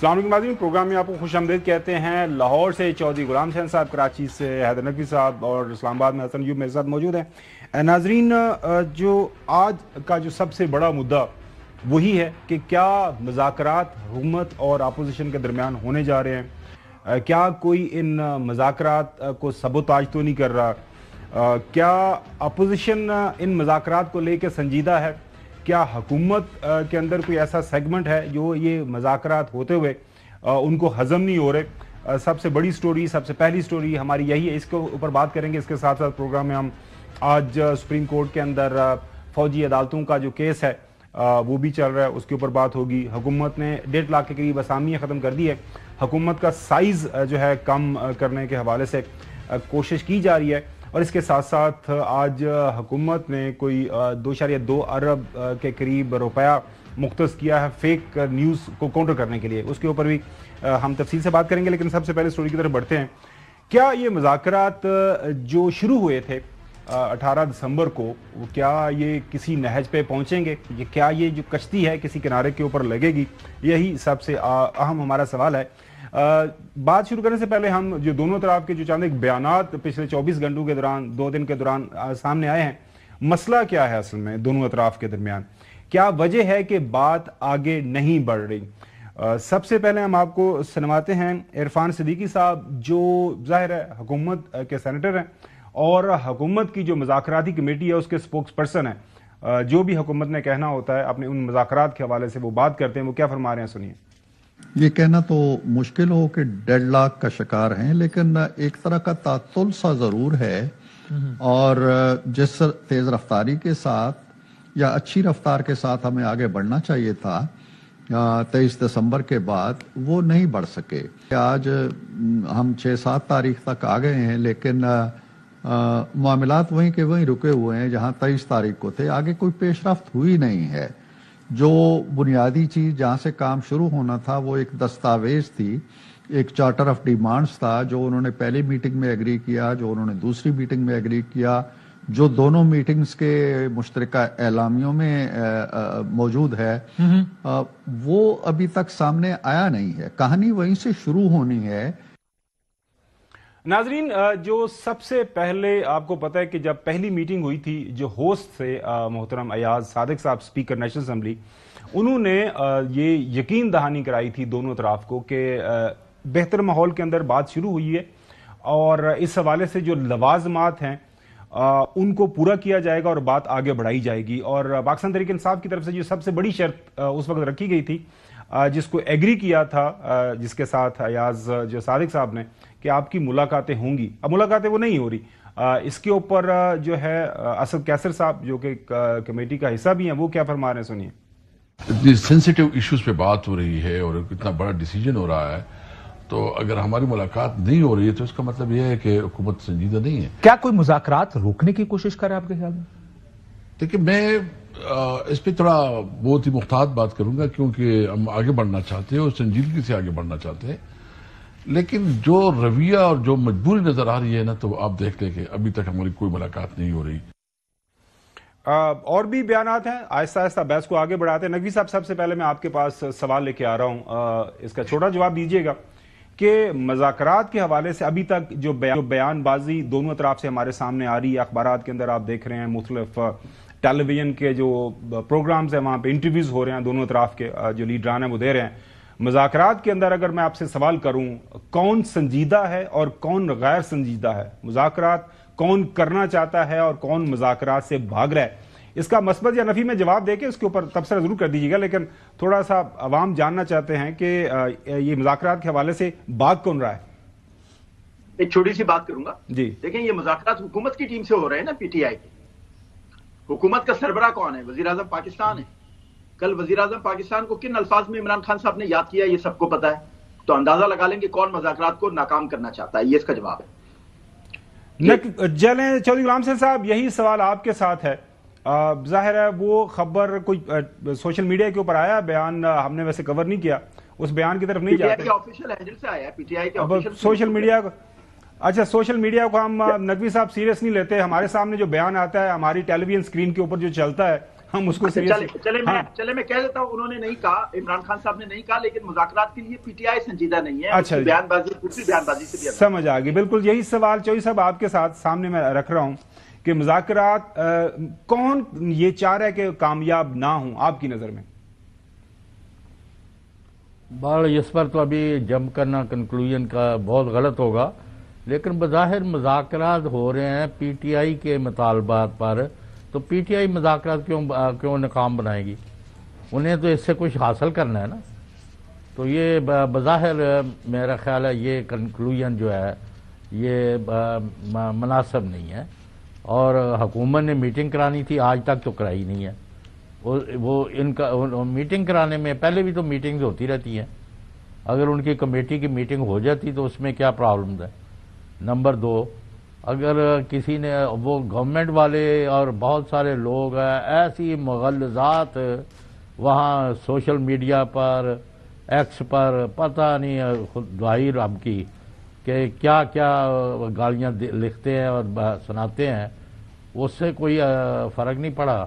السلام علیکم ناظرین، پروگرام میں آپ کو خوش آمدید کہتے ہیں۔ لاہور سے چودھری غلام حسین صاحب، کراچی سے حیدر نقوی صاحب اور اسلام آباد میں حسن ایوب میرے ساتھ موجود ہیں۔ ناظرین، جو آج کا جو سب سے بڑا مدعا وہی ہے کہ کیا مذاکرات حکومت اور اپوزیشن کے درمیان ہونے جا رہے ہیں؟ کیا کوئی ان مذاکرات کو سبوتاج تو نہیں کر رہا؟ کیا اپوزیشن ان مذاکرات کو لے کے سنجیدہ ہے؟ کیا حکومت کے اندر کوئی ایسا سیگمنٹ ہے جو یہ مذاکرات ہوتے ہوئے ان کو ہضم نہیں ہو رہے؟ سب سے بڑی سٹوری، سب سے پہلی سٹوری ہماری یہی ہے، اس کے اوپر بات کریں گے۔ اس کے ساتھ ساتھ پروگرام میں ہم آج سپریم کورٹ کے اندر فوجی عدالتوں کا جو کیس ہے وہ بھی چل رہا ہے، اس کے اوپر بات ہوگی۔ حکومت نے 1.5 لاکھ کے قریب اسامیاں ختم کر دی ہے۔ حکومت کا سائز جو ہے کم کرنے کے حوالے سے کوشش کی جا رہی ہے، اور اس کے ساتھ ساتھ آج حکومت نے کوئی 2.2 ارب کے قریب روپیہ مختص کیا ہے فیک نیوز کو کاؤنٹر کرنے کے لیے۔ اس کے اوپر بھی ہم تفصیل سے بات کریں گے، لیکن سب سے پہلے سٹوری کی طرف بڑھتے ہیں۔ کیا یہ مذاکرات جو شروع ہوئے تھے 18 دسمبر کو، کیا یہ کسی نہج پہ پہنچیں گے؟ کیا یہ جو کشتی ہے کسی کنارے کے اوپر لگے گی؟ یہی سب سے اہم ہمارا سوال ہے۔ بات شروع کرنے سے پہلے ہم جو دونوں طرف کے جو چند ایک بیانات پچھلے 24 گھنٹوں کے دوران، 2 دن کے دوران سامنے آئے ہیں، مسئلہ کیا ہے اصل میں دونوں اطراف کے درمیان؟ کیا وجہ ہے کہ بات آگے نہیں بڑھ رہی؟ سب سے پہلے ہم آپ کو سنواتے ہیں عرفان صدیقی صاحب، جو ظاہر ہے حکومت کے سینیٹر ہیں اور حکومت کی جو مذاکراتی کمیٹی ہے اس کے سپوکس پرسن ہیں۔ جو بھی حکومت نے کہنا ہوتا ہے اپنے ان مذاکرات کے حوالے سے وہ بات کرتے ہیں، وہ کیا فرما رہے ہیں سنیے۔ یہ کہنا تو مشکل ہو کہ 1.5 لاکھ کا شکار ہیں، لیکن ایک طرح کا تعطل سا ضرور ہے، اور جس تیز رفتاری کے ساتھ یا اچھی رفتار کے ساتھ ہمیں آگے بڑھنا چاہیے تھا 23 دسمبر کے بعد، وہ نہیں بڑھ سکے۔ آج ہم 6-7 تاریخ تک آ گئے ہیں، لیکن معاملات وہیں کے وہیں رکے ہوئے ہیں جہاں 23 تاریخ کو تھے۔ آگے کوئی پیش رفت ہوئی نہیں ہے۔ جو بنیادی چیز جہاں سے کام شروع ہونا تھا وہ ایک دستاویز تھی، ایک چارٹر آف ڈیمانڈز تھا، جو انہوں نے پہلی میٹنگ میں ایگری کیا، جو انہوں نے دوسری میٹنگ میں ایگری کیا، جو دونوں میٹنگز کے مشترکہ اعلامیوں میں موجود ہے، وہ ابھی تک سامنے آیا نہیں ہے۔ کہانی وہیں سے شروع ہونی ہے۔ ناظرین، جو سب سے پہلے آپ کو پتہ ہے کہ جب پہلی میٹنگ ہوئی تھی، جو ہوسٹ تھے محترم ایاز صادق صاحب، سپیکر نیشنل اسمبلی، انہوں نے یہ یقین دہانی کرائی تھی دونوں طرف کو کہ بہتر ماحول کے اندر بات شروع ہوئی ہے، اور اس حوالے سے جو لوازمات ہیں ان کو پورا کیا جائے گا اور بات آگے بڑھائی جائے گی۔ اور پاکستان تحریک انصاف کی طرف سے جو سب سے بڑی شرط اس وقت رکھی گئی تھی، جس کو ایگری کیا تھا، جس کے ساتھ ایاز جو صادق صاحب نے، کہ آپ کی ملاقاتیں ہوں گی، اب ملاقاتیں وہ نہیں ہو رہی۔ اس کے اوپر جو ہے اسد کیسر صاحب، جو کہ کمیٹی کا حصہ بھی ہیں، وہ کیا فرما رہے ہیں سنیے۔ اتنی سینسیٹیو ایشوز پہ بات ہو رہی ہے اور اتنا بڑا ڈیسیجن ہو رہا ہے، تو اگر ہماری ملاقات نہیں ہو رہی ہے تو اس کا مطلب یہ ہے کہ حکومت سنجیدہ نہیں ہے۔ کیا کوئی مذاکرات روکنے کی کوشش کر رہا ہے آپ کے خیال میں؟ دیکھیں، میں اس پہ تھوڑا بہت ہی محتاط بات کروں گا، کیونکہ ہم آگے بڑھنا چاہتے ہیں اور سنجیدگی سے آگے بڑھنا چاہتے ہیں، لیکن جو رویہ اور جو مجبوری نظر آ رہی ہے نا، تو آپ دیکھ لیں کہ ابھی تک ہماری کوئی ملاقات نہیں ہو رہی۔ اور بھی بیانات ہیں، آہستہ آہستہ بحث کو آگے بڑھاتے ہیں۔ نقوی صاحب، سب سے پہلے میں آپ کے پاس سوال لے کے آ رہا ہوں، اس کا چھوٹا جواب دیجیے گا کہ مذاکرات کے حوالے سے ابھی تک جو بیان بازی دونوں اطراف سے ہمارے سامنے آ رہی ہے، اخبارات کے اندر آپ دیکھ رہے ہیں، مختلف ٹیلی ویژن کے جو پروگرامز ہیں وہاں پہ انٹرویوز ہو رہے ہیں، دونوں اطراف کے جو لیڈران ہیں وہ دے رہے ہیں۔ مذاکرات کے اندر اگر میں آپ سے سوال کروں، کون سنجیدہ ہے اور کون غیر سنجیدہ ہے؟ مذاکرات کون کرنا چاہتا ہے اور کون مذاکرات سے بھاگ رہا ہے؟ اس کا مثبت یا نفی میں جواب دے کے اس کے اوپر تبصرہ ضرور کر دیجیے گا، لیکن تھوڑا سا عوام جاننا چاہتے ہیں کہ یہ مذاکرات کے حوالے سے بھاگ کون رہا ہے؟ ایک چھوٹی سی بات کروں گا جی۔ دیکھیں، یہ مذاکرات حکومت کی ٹیم سے ہو رہے ہیں نا، پی ٹی آئی کی۔ حکومت کا سربراہ کون ہے؟ وزیر اعظم پاکستان ہے۔ کل وزیر اعظم پاکستان کو کن الفاظ میں عمران خان صاحب نے یاد کیا، یہ سب کو پتا ہے، تو اندازہ لگا لیں کہ کون مذاکرات کو ناکام کرنا چاہتا ہے۔ یہ اس کا جواب ہے۔ چلیں چودھری غلام حسین صاحب، یہی سوال آپ کے ساتھ ہے۔ ظاہر ہے وہ خبر کوئی سوشل میڈیا کے اوپر آیا، بیان ہم نے ویسے کور نہیں کیا، اس بیان کی طرف نہیں جاتے۔ پی ٹی آئی کے آفیشیل ہینڈل سے آیا ہے، پی ٹی آئی کے آفیشیل سوشل میڈیا کو، اچھا سوشل میڈیا کو ہم نقوی صاحب سیریس نہیں لیتے۔ ہمارے سامنے جو بیان آتا ہے، ہماری ٹیلی ویژن اسکرین کے اوپر جو چلتا ہے، ہم اس کو چلے میں کہہ دیتا ہوں، انہوں نے نہیں کہا، عمران خان صاحب نے نہیں کہا، لیکن مذاکرات کے لیے پی ٹی آئی سنجیدہ نہیں ہے. اچھا بیان بازی دوسری بیان بازی سے بھی سمجھ آ گئی. بالکل یہی سوال چوہدری صاحب آپ کے ساتھ سامنے میں رکھ رہا ہوں کہ مذاکرات کون یہ چاہ رہا ہے کہ کامیاب نہ ہوں آپ کی نظر میں؟ اس پر تو ابھی جمپ کرنا کنکلوژن کا بہت غلط ہوگا، لیکن بظاہر مذاکرات ہو رہے ہیں پی ٹی آئی کے مطالبات پر، تو پی ٹی آئی مذاکرات کیوں ناکام بنائے گی؟ انہیں تو اس سے کچھ حاصل کرنا ہے نا. تو یہ بظاہر میرا خیال ہے یہ کنکلوژن جو ہے یہ مناسب نہیں ہے، اور حکومت نے میٹنگ کرانی تھی، آج تک تو کرائی نہیں ہے. وہ ان کا میٹنگ کرانے میں پہلے بھی تو میٹنگز ہوتی رہتی ہیں، اگر ان کی کمیٹی کی میٹنگ ہو جاتی تو اس میں کیا پرابلم ہے. نمبر 2، اگر کسی نے وہ گورنمنٹ والے اور بہت سارے لوگ ہیں ایسی مغلظات وہاں سوشل میڈیا پر ایکس پر پتہ نہیں خود دعائی رب کی کہ کیا کیا گالیاں لکھتے ہیں اور سناتے ہیں، اس سے کوئی فرق نہیں پڑا.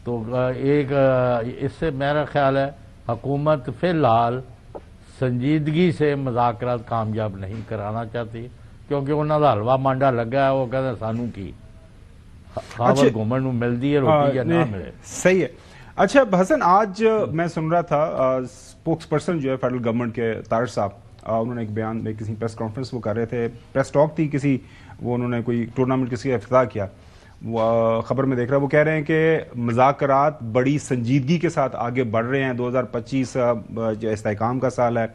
تو اس سے میرا خیال ہے حکومت فی الحال سنجیدگی سے مذاکرات کامیاب نہیں کرانا چاہتی، کیونکہ انہوں کا حلوہ مانڈا لگا ہے، وہ کہتے ہیں سانو کی خبر گھومن نو ملتی ہے روٹی یا نہ ملے. صحیح ہے. اچھا حسن، آج میں سن رہا تھا اسپوکس پرسن جو ہے فیڈرل گورنمنٹ کے طارق صاحب، انہوں نے ایک بیان میں کسی پریس کانفرنس وہ کر رہے تھے، پریس ٹاک تھی کسی، وہ انہوں نے کوئی ٹورنامنٹ کسی کا افتتاح کیا، وہ خبر میں دیکھ رہا، وہ کہہ رہے ہیں کہ مذاکرات بڑی سنجیدگی کے ساتھ آگے بڑھ رہے ہیں، 2025 جو استحکام کا سال ہے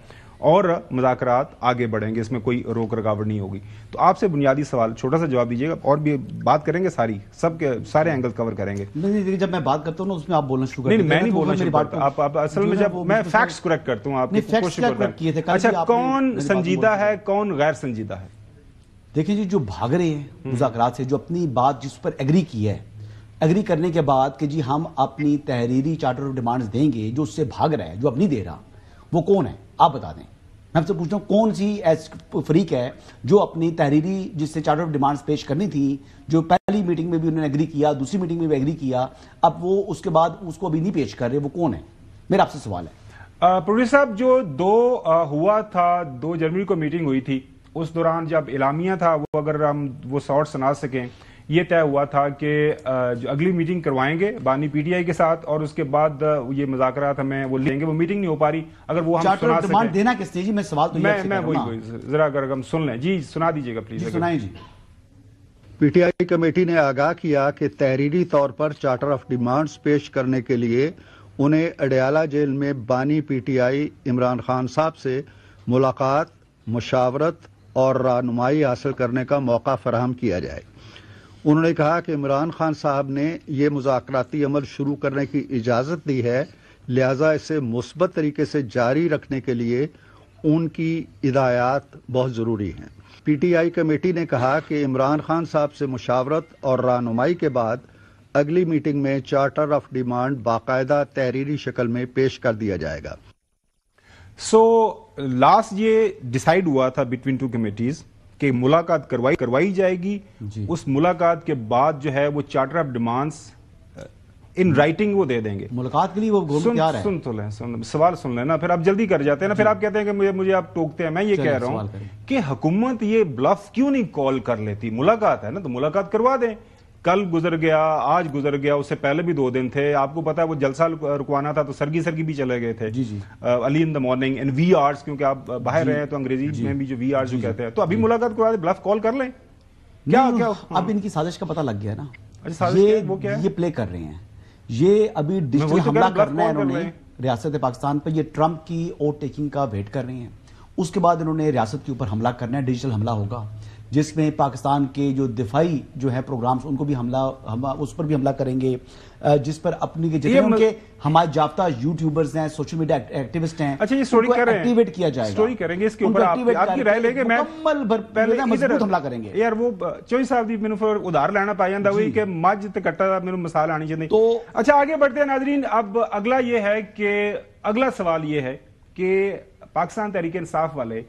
اور مذاکرات آگے بڑھیں گے، اس میں کوئی روک رکاوٹ نہیں ہوگی. تو آپ سے بنیادی سوال چھوٹا سا جواب دیجیے گا، اور بھی بات کریں گے، سب کے سارے اینگل کور کریں گے. نہیں، جب میں بات کرتا ہوں نا اس میں آپ بولنا شروع کرتے ہیں. نہیں، میں نہیں بولنا شروع کرتا، آپ اصل میں جب میں فیکٹس کریکٹ کرتا ہوں آپ کوشش کرتے ہیں. اچھا، کون سنجیدہ ہے کون غیر سنجیدہ ہے؟ دیکھیں جی، جو بھاگ رہے ہیں مذاکرات سے، جو اپنی بات جس پر ایگری کی ہے، ایگری کرنے کے بعد کہ جی ہم اپنی تحریری چارٹر آف ڈیمانڈز دیں گے، جو اس سے بھاگ رہا ہے، جو اب نہیں دے رہا، وہ کون ہے آپ بتا دیں. میں آپ سے پوچھتا ہوں کون سی فریق ہے جو اپنی تحریری جس سے چارٹر آف ڈیمانڈز پیش کرنی تھی، جو پہلی میٹنگ میں بھی انہوں نے ایگری کیا، دوسری میٹنگ میں بھی ایگری کیا، اب وہ اس کے بعد اس کو ابھی نہیں پیش کر رہے، وہ کون ہے؟ میرا آپ سے سوال ہے. پروفیسر صاحب، جو 2 ہوا تھا، 2 جنوری کو میٹنگ ہوئی تھی، اس دوران جب اعلامیہ تھا، وہ اگر ہم وہ شارٹ سنا سکیں، یہ طے ہوا تھا کہ جو اگلی میٹنگ کروائیں گے بانی پی ٹی آئی کے ساتھ، اور اس کے بعد یہ مذاکرات ہمیں وہ لیں گے. وہ میٹنگ نہیں ہو پا رہی، اگر وہ ہم چارٹر آف ڈیمانڈ دینا کس نے؟ جی میں سوال تو میں وہی ذرا اگر ہم سن لیں. جی سنا دیجیے گا پلیز. سنائیں جی. پی ٹی آئی کمیٹی نے آگاہ کیا کہ تحریری طور پر چارٹر آف ڈیمانڈز پیش کرنے کے لیے انہیں اڈیالہ جیل میں بانی P T I Imran Khan صاحب سے ملاقات، مشاورت اور رہنمائی حاصل کرنے کا موقع فراہم کیا جائے. انہوں نے کہا کہ عمران خان صاحب نے یہ مذاکراتی عمل شروع کرنے کی اجازت دی ہے، لہذا اسے مثبت طریقے سے جاری رکھنے کے لیے ان کی ہدایات بہت ضروری ہیں. پی ٹی آئی کمیٹی نے کہا کہ عمران خان صاحب سے مشاورت اور رہنمائی کے بعد اگلی میٹنگ میں چارٹر آف ڈیمانڈ باقاعدہ تحریری شکل میں پیش کر دیا جائے گا. لاسٹ یہ ڈیسائیڈ ہوا تھا بٹوین 2 کمیٹیز کہ ملاقات کروائی جائے گی. اس ملاقات کے بعد جو ہے وہ charter of demands in writing وہ دے دیں گے. ملاقات کے لیے وہ تیار ہے. سوال سن لینا، پھر آپ جلدی کر جاتے ہیں نا، پھر آپ کہتے ہیں کہ مجھے آپ ٹوکتے ہیں. میں یہ کہہ رہا ہوں کہ حکومت یہ بلف کیوں نہیں کال کر لیتی؟ ملاقات ہے نا تو ملاقات کروا دیں. کل گزر گیا، آج گزر گیا، اس سے پہلے بھی 2 دن تھے. آپ کو پتا ہے وہ جلسہ رکوانا تھا تو سرگی بھی چلے گئے تھے. Early in the morning and we ours, کیونکہ آپ باہر رہے ہیں تو انگریزی میں بھی جو وی آرز جو کہتے ہیں، تو ابھی ملاقات کروا دیں، بلف کال کر لیں. کیا اب ان کی سازش کا پتہ لگ گیا نا، یہ پلے کر رہے ہیں، یہ ابھی ڈیجیٹل حملہ کرنا ہے انہوں نے ریاست پاکستان پہ. یہ ٹرمپ کی اوٹ ٹیکنگ کا ویٹ کر رہے ہیں، اس کے بعد انہوں نے ریاست کے اوپر حملہ کرنا ہے. ڈیجیٹل حملہ ہوگا جس میں پاکستان کے جو دفاعی جو ہے پروگرامز ان کو بھی اس پر بھی حملہ کریں گے، جس پر اپنی جتنے ان کے حمایت یافتہ یوٹیوبرز ہیں، سوشل میڈیا ایکٹیوسٹ ہیں، اچھا یہ سٹوری کریں، ایکٹیویٹ کیا جائے گا. سٹوری کریں گے اس کے اوپر، آپ کی رائے لیں گے. میں پہلے مضبوط حملہ کریں گے. یار وہ چوئی صاحب دی مینوں پھر ادھار لینا پا جاندا ہوئی کہ مجھ تے کٹا مینوں مثال آنی چاہیے. تو اچھا آگے بڑھتے ہیں ناظرین. اب اگلا سوال یہ ہے کہ پاکستان تحریک انصاف والے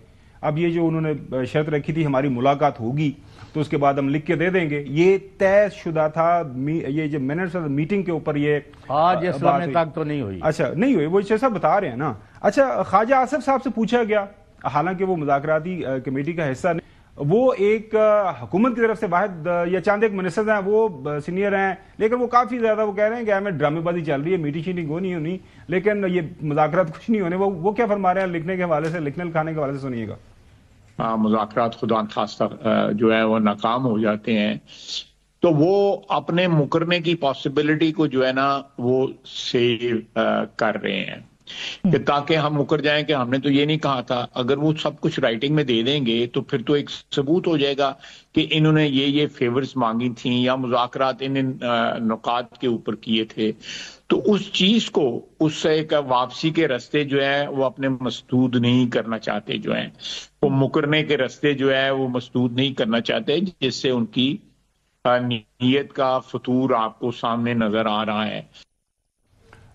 اب یہ جو انہوں نے شرط رکھی تھی ہماری ملاقات ہوگی تو اس کے بعد ہم لکھ کے دے دیں گے، یہ طے شدہ تھا، یہ جو منٹس میٹنگ کے اوپر یہ آج اسلامی تک تو نہیں ہوئی. اچھا نہیں ہوئی، وہ جیسا بتا رہے ہیں نا. اچھا خواجہ آصف صاحب سے پوچھا گیا، حالانکہ وہ مذاکراتی کمیٹی کا حصہ نہیں، وہ ایک حکومت کی طرف سے واحد یا چاند ایک منسٹر ہیں، وہ سینئر ہیں، لیکن وہ کافی زیادہ وہ کہہ رہے ہیں کہ ہمیں ڈرامے بازی چل رہی ہے، میٹنگ شیٹنگ ہونی لیکن یہ مذاکرات کچھ نہیں ہونے. وہ کیا فرما رہے ہیں لکھنے کے حوالے سے، لکھنے لکھانے کے حوالے سے سنیے گا. مذاکرات خدا نخواستہ جو ہے وہ ناکام ہو جاتے ہیں تو وہ اپنے مکرنے کی پاسبلٹی کو جو ہے نا وہ سیو کر رہے ہیں کہ تاکہ ہم مکر جائیں کہ ہم نے تو یہ نہیں کہا تھا. اگر وہ سب کچھ رائٹنگ میں دے دیں گے تو پھر تو ایک ثبوت ہو جائے گا کہ انہوں نے یہ فیورز مانگی تھیں یا مذاکرات ان نکات کے اوپر کیے تھے. تو اس چیز کو، اس سے ایک واپسی کے رستے جو ہے وہ اپنے مسدود نہیں کرنا چاہتے، جو ہیں وہ مکرنے کے رستے جو ہے وہ مسدود نہیں کرنا چاہتے، جس سے ان کی نیت کا فطور آپ کو سامنے نظر آ رہا ہے.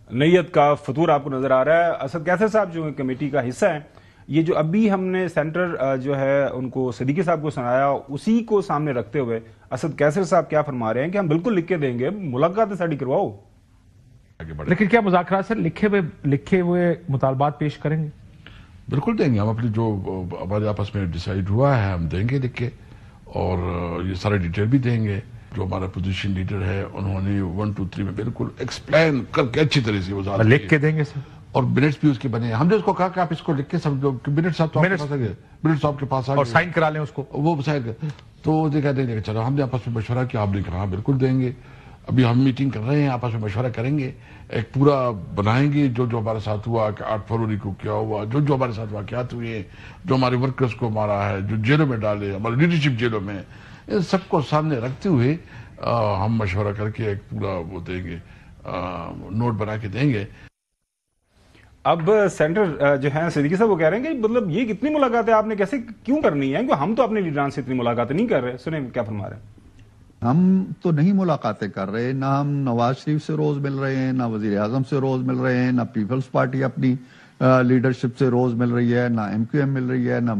نیت کا فطور آپ کو نظر آ رہا ہے. اسد کیسر صاحب جو کمیٹی کا حصہ ہیں، یہ جو ابھی ہم نے سینٹر جو ہے ان کو صدیقی صاحب کو سنایا، اسی کو سامنے رکھتے ہوئے اسد کیسر صاحب کیا فرما رہے ہیں کہ ہم بالکل لکھ کے دیں گے، ملاقات ساڑی کرواؤ. لیکن کیا مذاکرات سے لکھے ہوئے مطالبات پیش کریں گے؟ بالکل دیں گے. ہم اپنی جو ہمارے آپس میں ڈیسائیڈ ہوا ہے ہم دیں گے لکھ کے، اور یہ سارے ڈیٹیل بھی دیں گے. جو ہمارا پوزیشن لیڈر ہے انہوں نے 1 2 3 میں بالکل ایکسپلین کر کے اچھی طرح سے وضاحت لکھ کے دیں گے سر، اور منٹس بھی اس کے بنے. ہم نے اس کو کہا کہ آپ اس کو لکھ کے سمجھو کہ منٹس آپ کے پاس اور سائن کرا لیں اس کو، وہ سائن کر. تو دیکھا دیں گے. چلو ہم نے آپس میں مشورہ کیا، آپ نے کہا بالکل دیں گے. ابھی ہم میٹنگ کر رہے ہیں، آپس میں مشورہ کریں گے، ایک پورا بنائیں گے جو ہمارے ساتھ ہوا کہ 8 فروری کو کیا ہوا، جو ہمارے ساتھ واقعات ہوئے ہیں، جو ہمارے ورکرز کو مارا ہے، جو جیلوں میں ڈالے، ہماری لیڈرشپ جیلوں میں، ان سب کو سامنے رکھتے ہوئے ہم مشورہ کر کے ایک پورا وہ دیں گے، نوٹ بنا کے دیں گے. اب سینٹر جو ہے صدیقی صاحب وہ کہہ رہے ہیں کہ مطلب یہ کتنی ملاقاتیں آپ نے کیسے کیوں کرنی ہے، کیونکہ ہم تو اپنے لیڈران سے اتنی ملاقاتیں نہیں کر رہے. سنیں کیا فرما رہے ہیں. ہم تو نہیں ملاقاتیں کر رہے، نہ ہم نواز شریف سے روز مل رہے ہیں، نہ وزیر اعظم سے روز مل رہے ہیں، نہ پیپلز پارٹی اپنی لیڈرشپ سے روز مل رہی ہے، نہ MQM مل رہی ہے، نہ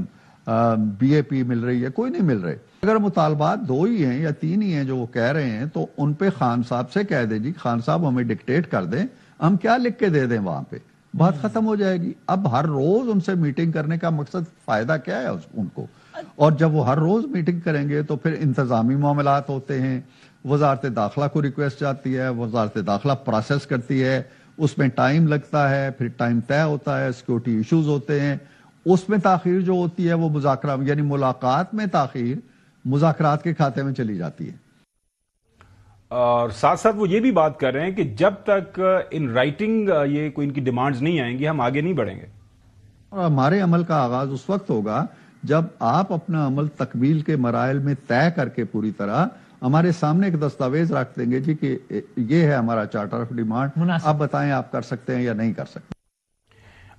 BAP مل رہی ہے، کوئی نہیں مل رہے. اگر مطالبات 2 ہی ہیں یا 3 ہی ہیں جو وہ کہہ رہے ہیں تو ان پہ خان صاحب سے کہہ دیں جی، خان صاحب ہمیں ڈکٹیٹ کر دیں، ہم کیا لکھ کے دے دیں وہاں پہ، بات ختم ہو جائے گی. اب ہر روز ان سے میٹنگ کرنے کا مقصد فائدہ کیا ہے ان کو؟ اور جب وہ ہر روز میٹنگ کریں گے تو پھر انتظامی معاملات ہوتے ہیں، وزارت داخلہ کو ریکویسٹ جاتی ہے، وزارت داخلہ پروسیس کرتی ہے، اس میں ٹائم لگتا ہے، پھر ٹائم طے ہوتا ہے، سیکورٹی ایشوز ہوتے ہیں، اس میں تاخیر جو ہوتی ہے وہ مذاکرات یعنی ملاقات میں تاخیر مذاکرات کے کھاتے میں چلی جاتی ہے. اور ساتھ ساتھ وہ یہ بھی بات کر رہے ہیں کہ جب تک ان رائٹنگ یہ کوئی ان کی ڈیمانڈز نہیں آئیں گی ہم آگے نہیں بڑھیں گے. اور ہمارے عمل کا آغاز اس وقت ہوگا جب آپ اپنا عمل تکمیل کے مراحل میں طے کر کے پوری طرح ہمارے سامنے ایک دستاویز رکھ دیں گے جی کہ یہ ہے ہمارا چارٹر آف ڈیمانڈ، آپ بتائیں آپ کر سکتے ہیں یا نہیں کر سکتے.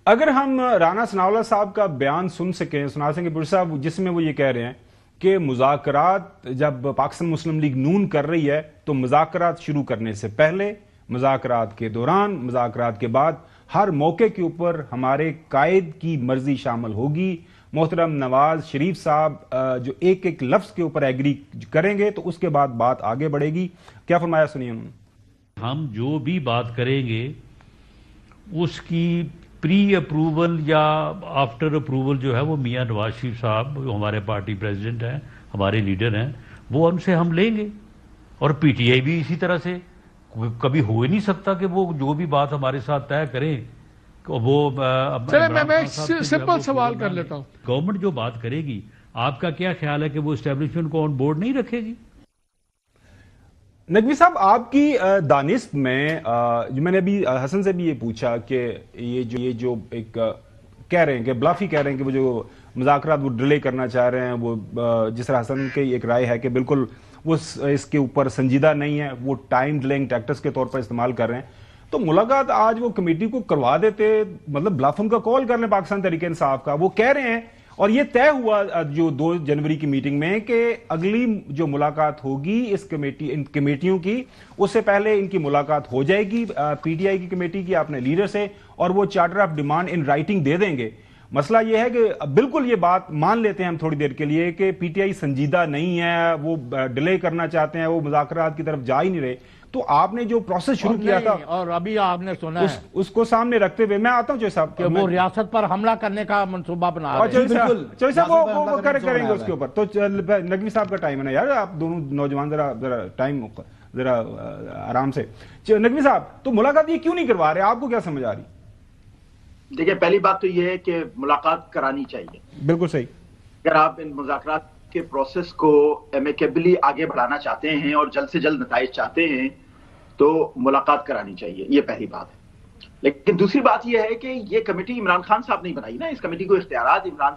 اگر ہم رانا ثناءاللہ صاحب کا بیان سنا سکیں پور صاحب، جس میں وہ یہ کہہ رہے ہیں کہ مذاکرات جب پاکستان مسلم لیگ نون کر رہی ہے تو مذاکرات شروع کرنے سے پہلے، مذاکرات کے دوران، مذاکرات کے بعد ہر موقع کے اوپر ہمارے قائد کی مرضی شامل ہوگی. محترم نواز شریف صاحب جو ایک ایک لفظ کے اوپر ایگری کریں گے تو اس کے بعد بات آگے بڑھے گی. کیا فرمایا سنیے انہوں نے. ہم جو بھی بات کریں گے اس کی پری اپروول یا آفٹر اپروول جو ہے وہ میاں نواز شریف صاحب جو ہمارے پارٹی پریزیڈنٹ ہیں، ہمارے لیڈر ہیں، وہ ان سے ہم لیں گے. اور PTI بھی اسی طرح سے. کبھی ہو ہی نہیں سکتا کہ وہ جو بھی بات ہمارے ساتھ طے کریں وہ. چلے میں سمپل سوال کر لیتا ہوں. گورنمنٹ جو بات کرے گی آپ کا کیا خیال ہے کہ وہ اسٹیبلشمنٹ کو آن بورڈ نہیں رکھے گی؟ نقوی صاحب آپ کی دانست میں جو میں نے ابھی حسن سے بھی یہ پوچھا کہ یہ جو ایک کہہ رہے ہیں کہ بلافی کہہ رہے ہیں کہ وہ جو مذاکرات وہ ڈیلے کرنا چاہ رہے ہیں، وہ جس طرح حسن کی ایک رائے ہے کہ بالکل وہ اس کے اوپر سنجیدہ نہیں ہے، وہ ٹائم ڈیلنگ ٹیکٹس کے طور پر استعمال کر رہے ہیں. تو ملاقات آج وہ کمیٹی کو کروا دیتے، مطلب بلافن کا کال کر لیں پاکستان تحریک انصاف کا. وہ کہہ رہے ہیں اور یہ طے ہوا جو 2 جنوری کی میٹنگ میں کہ اگلی جو ملاقات ہوگی ان کمیٹیوں کی، اس سے پہلے ان کی ملاقات ہو جائے گی PTI کی کمیٹی کی اپنے لیڈر سے، اور وہ charter of demand in writing دے دیں گے. مسئلہ یہ ہے کہ بالکل یہ بات مان لیتے ہیں ہم تھوڑی دیر کے لیے کہ پی ٹی آئی سنجیدہ نہیں ہے, وہ ڈیلے کرنا چاہتے ہیں, وہ مذاکرات کی طرف جا ہی نہیں رہے, تو آپ نے جو پروسیس شروع کیا تھا اور ابھی آپ نے سنا ہے اس کو سامنے رکھتے ہوئے میں آتا ہوں چوہے صاحب کہ وہ ریاست پر حملہ کرنے کا منصوبہ بنا رہے ہیں. چوہے صاحب وہ کریں گے اس کے اوپر. تو نقوی صاحب کا ٹائم ہے نا یار, آپ دونوں نوجوان ذرا ٹائم ذرا آرام سے. نقوی صاحب تو ملاقات یہ کیوں نہیں کروا رہے, آپ کو کیا سمجھ آ رہی؟ دیکھیں پہلی بات تو یہ ہے کہ ملاقات کرانی چاہیے. بالکل صحیح. اگر آپ ان مذاکرات کے پروسیس کو امیکیبلی آگے بڑھانا چاہتے ہیں اور جلد سے جلد نتائج چاہتے ہیں تو ملاقات کرانی چاہیے, یہ پہلی بات ہے. لیکن دوسری بات یہ ہے کہ یہ کمیٹی عمران خان صاحب نہیں بنائی نا, اس کمیٹی کو اختیارات عمران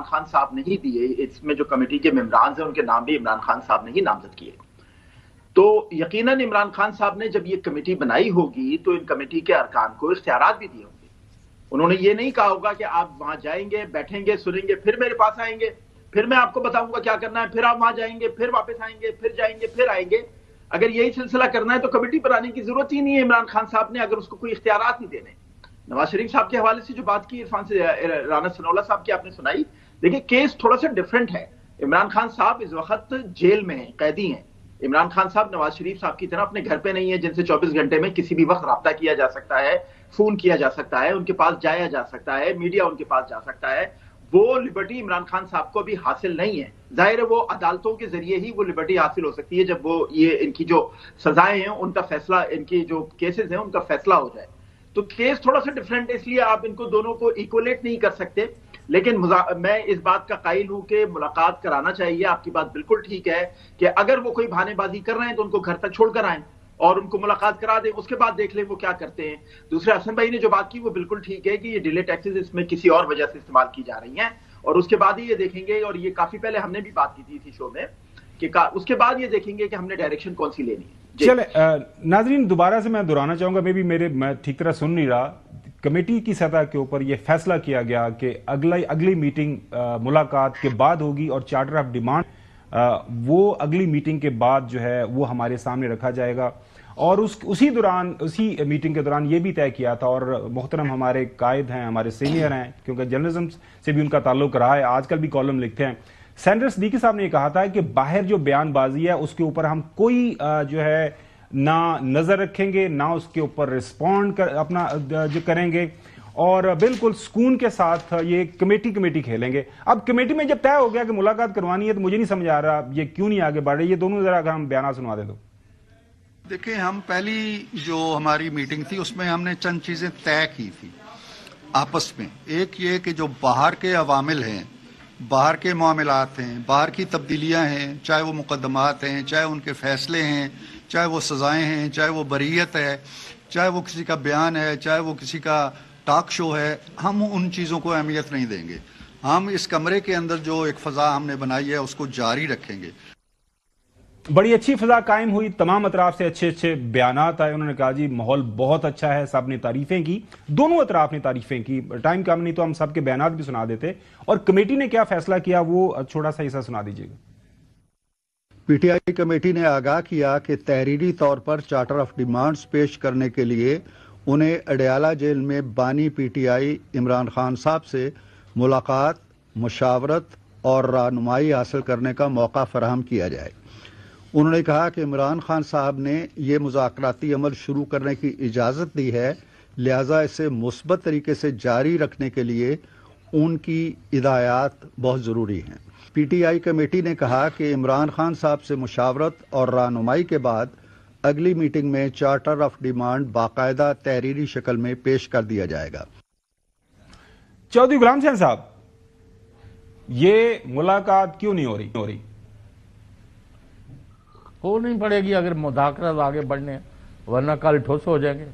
خان صاحب نہیں دیے. اس میں جو کمیٹی کے ممبران ہیں ان کے نام بھی عمران خان صاحب نے ہی نامزد کیے. تو یقیناً عمران خان صاحب نے جب یہ کمیٹی بنائی ہوگی تو ان کمیٹی کے ارکان کو اختیارات بھی دیے ہوں گے. انہوں نے یہ نہیں کہا ہوگا کہ آپ وہاں جائیں گے, بیٹھیں گے, سنیں گے, پھر میرے پاس آئیں گے, پھر میں آپ کو بتاؤں گا کیا کرنا ہے, پھر آپ وہاں جائیں گے, پھر واپس آئیں گے, پھر جائیں گے, پھر آئیں گے. اگر یہی سلسلہ کرنا ہے تو کمیٹی بنانے کی ضرورت ہی نہیں ہے عمران خان صاحب نے, اگر اس کو کوئی اختیارات نہیں دینے. نواز شریف صاحب کے حوالے سے جو بات کی عرفان سے رانا ثناء اللہ صاحب کی آپ نے سنائی, دیکھیں کیس تھوڑا سا ڈیفرنٹ ہے. عمران خان صاحب اس وقت جیل میں ہیں, قیدی ہیں. عمران خان صاحب نواز شریف صاحب کی طرح اپنے گھر پہ نہیں ہے جن سے 24 گھنٹے میں کسی بھی وقت رابطہ کیا جا سکتا ہے, فون کیا جا سکتا ہے, ان کے پاس جایا جا سکتا ہے, میڈیا ان کے پاس جا سکتا ہے. وہ لبرٹی عمران خان صاحب کو بھی حاصل نہیں ہے. ظاہر ہے وہ عدالتوں کے ذریعے ہی وہ لبرٹی حاصل ہو سکتی ہے جب وہ یہ ان کی جو سزائیں ہیں ان کا فیصلہ, ان کی جو کیسز ہیں ان کا فیصلہ ہو جائے. تو کیس تھوڑا سا ڈیفرنٹ ہے, اس لیے آپ ان کو دونوں کو ایکولیٹ نہیں کر سکتے. لیکن میں اس بات کا قائل ہوں کہ ملاقات کرانا چاہیے. آپ کی بات بالکل ٹھیک ہے کہ اگر وہ کوئی بہانے بازی کر رہے ہیں تو ان کو گھر تک چھوڑ کر آئیں اور ان کو ملاقات کرا دیں, اس کے بعد دیکھ لیں وہ کیا کرتے ہیں. دوسرے حسن بھائی نے جو بات کی وہ بالکل ٹھیک ہے کہ یہ ڈیلے ٹیکسز اس میں کسی اور وجہ سے استعمال کی جا رہی ہیں, اور اس کے بعد ہی یہ دیکھیں گے, اور یہ کافی پہلے ہم نے بھی بات کی تھی اسی شو میں, کہ اس کے بعد یہ دیکھیں گے کہ ہم نے ڈائریکشن کون سی لینی ہے. چلے ناظرین دوبارہ سے میں دہرانا چاہوں گا, میں ٹھیک طرح سن نہیں رہا. کمیٹی کی سطح کے اوپر یہ فیصلہ کیا گیا کہ اگلی میٹنگ ملاقات کے بعد ہوگی, اور چارٹر آف ڈیمانڈ وہ اگلی میٹنگ کے بعد جو ہے وہ ہمارے سامنے رکھا جائے گا. اور اسی میٹنگ کے دوران یہ بھی طے کیا تھا, اور محترم ہمارے قائد ہیں, ہمارے سینئر ہیں, کیونکہ جرنلزم سے بھی ان کا تعلق رہا ہے, آج کل بھی کالم لکھتے ہیں, سینڈر صدیقی صاحب نے یہ کہا تھا کہ باہر جو بیان بازی ہے اس کے اوپر ہم کوئی جو ہے نہ نظر رکھیں گے, نہ اس کے اوپر رسپونڈ اپنا جو کریں گے, اور بالکل سکون کے ساتھ یہ کمیٹی کھیلیں گے. اب کمیٹی میں جب طے ہو گیا کہ ملاقات کروانی ہے تو مجھے نہیں سمجھ آ رہا یہ کیوں نہیں آگے بڑھ رہے. یہ دونوں ذرا اگر ہم بیانات سنوا دیں تو. دیکھیں, ہم پہلی جو ہماری میٹنگ تھی اس میں ہم نے چند چیزیں طے کی تھی آپس میں. ایک یہ کہ جو باہر کے عوامل ہیں, باہر کے معاملات ہیں, باہر کی تبدیلیاں ہیں, چاہے وہ مقدمات ہیں, چاہے ان کے فیصلے ہیں, چاہے وہ سزائیں ہیں, چاہے وہ بریت ہے, چاہے وہ کسی کا بیان ہے, چاہے وہ کسی کا ٹاک شو ہے, ہم ان چیزوں کو اہمیت نہیں دیں گے. ہم اس کمرے کے اندر جو ایک فضا ہم نے بنائی ہے اس کو جاری رکھیں گے. بڑی اچھی فضا قائم ہوئی, تمام اطراف سے اچھے بیانات آئے. انہوں نے کہا جی ماحول بہت اچھا ہے, سب نے تعریفیں کی, دونوں اطراف نے تعریفیں کی. ٹائم کم نہیں تو ہم سب کے بیانات بھی سنا دیتے. اور کمیٹی نے کیا فیصلہ کیا وہ چھوٹا سا حصہ سنا دیجیے گا. پی ٹی آئی کمیٹی نے آگاہ کیا کہ تحریری طور پر چارٹر آف ڈیمانڈز پیش کرنے کے لیے انہیں اڈیالہ جیل میں بانی P T I Imran Khan صاحب سے ملاقات, مشاورت اور رہنمائی حاصل کرنے کا موقع فراہم کیا جائے. انہوں نے کہا کہ عمران خان صاحب نے یہ مذاکراتی عمل شروع کرنے کی اجازت دی ہے, لہذا اسے مثبت طریقے سے جاری رکھنے کے لیے ان کی ہدایات بہت ضروری ہیں. پی ٹی آئی کمیٹی نے کہا کہ عمران خان صاحب سے مشاورت اور رہنمائی کے بعد اگلی میٹنگ میں چارٹر آف ڈیمانڈ باقاعدہ تحریری شکل میں پیش کر دیا جائے گا. چودھری غلام حسین صاحب, یہ ملاقات کیوں نہیں ہو رہی؟ ہو نہیں پڑے گی اگر مذاکرات آگے بڑھنے, ورنہ کل ٹھوس ہو جائیں گے.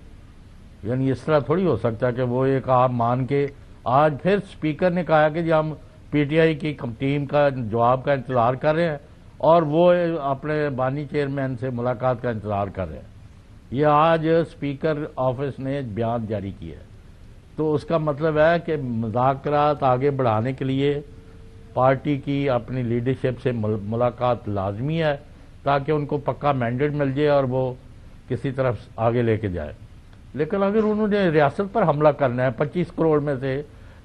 یعنی اس طرح تھوڑی ہو سکتا ہے کہ وہ ایک آپ مان کے, آج پھر سپیکر نے کہا کہ جی ہم پی ٹی آئی کی ٹیم کا جواب کا انتظار کر رہے ہیں, اور وہ اپنے بانی چیئرمین سے ملاقات کا انتظار کر رہے ہیں. یہ آج سپیکر آفس نے بیان جاری کیا ہے. تو اس کا مطلب ہے کہ مذاکرات آگے بڑھانے کے لیے پارٹی کی اپنی لیڈرشپ سے ملاقات لازمی ہے, تاکہ ان کو پکا مینڈیٹ مل جائے اور وہ کسی طرف آگے لے کے جائے. لیکن اگر انہوں نے ریاست پر حملہ کرنا ہے, 25 کروڑ میں سے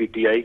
PTI